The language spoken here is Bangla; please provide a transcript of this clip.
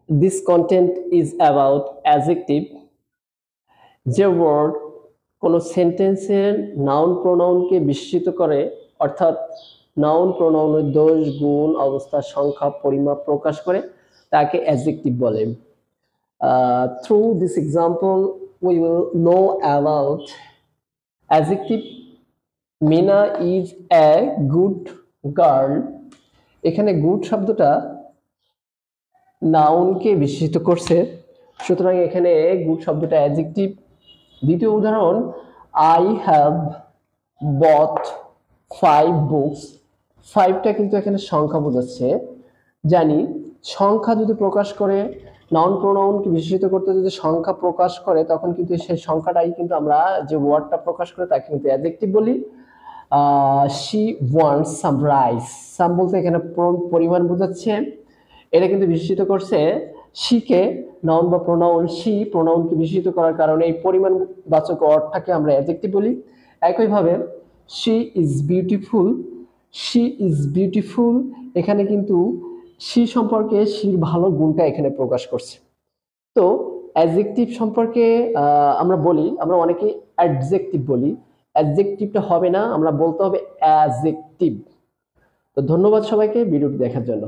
This content is about adjective যে ওয়ার্ড কোনো সেন্টেন্সের নাউন প্রোনাউনকে বিশেষিত করে, অর্থাৎ নাউন প্রোনাউনের দোষ গুণ অবস্থা সংখ্যা পরিমাপ প্রকাশ করে, তাকে অ্যাডজেক্টিভ বলে। Through this example we will know about adjective. Meena is a good girl. এখানে গুড শব্দটা নাউনকে বিশেষিত করছে, সুতরাং এখানে গুড শব্দটা অ্যাডজেক্টিভ। দ্বিতীয় উদাহরণ, আই হ্যাভ বট 5 বুকস। 5টা কিন্তু এখানে সংখ্যা বোঝাচ্ছে। জানি সংখ্যা যদি প্রকাশ করে, নাউন প্রোনাউনকে বিশেষিত করতে যদি সংখ্যা প্রকাশ করে, তখন কিন্তু সেই সংখ্যাটাই কিন্তু আমরা যে ওয়ার্ডটা প্রকাশ করে তাকে কিন্তু অ্যাডজেক্টিভ বলি। She wants some rice. Some বলতে এখানে পরিমাণ বোঝাচ্ছে। এটা কিন্তু বিশেষিত করছে শিকে, নাউন বা প্রোনাউন শি প্রোনাউনকে বিশেষিত করার কারণে এই পরিমাণবাচক অর্থটাকে আমরা অ্যাডজেক্টিভ বলি। একইভাবে she is beautiful. She is beautiful এখানে কিন্তু শি সম্পর্কে শির ভালো গুণটা এখানে প্রকাশ করছে। তো অ্যাডজেক্টিভ সম্পর্কে আমরা বলি, আমরা অনেকে অ্যাডজেক্টিভ বলি, অ্যাডজেক্টিভটা হবে না, আমরা বলতে হবে অ্যাডজেক্টিভ। তো ধন্যবাদ সবাইকে ভিডিওটি দেখার জন্য।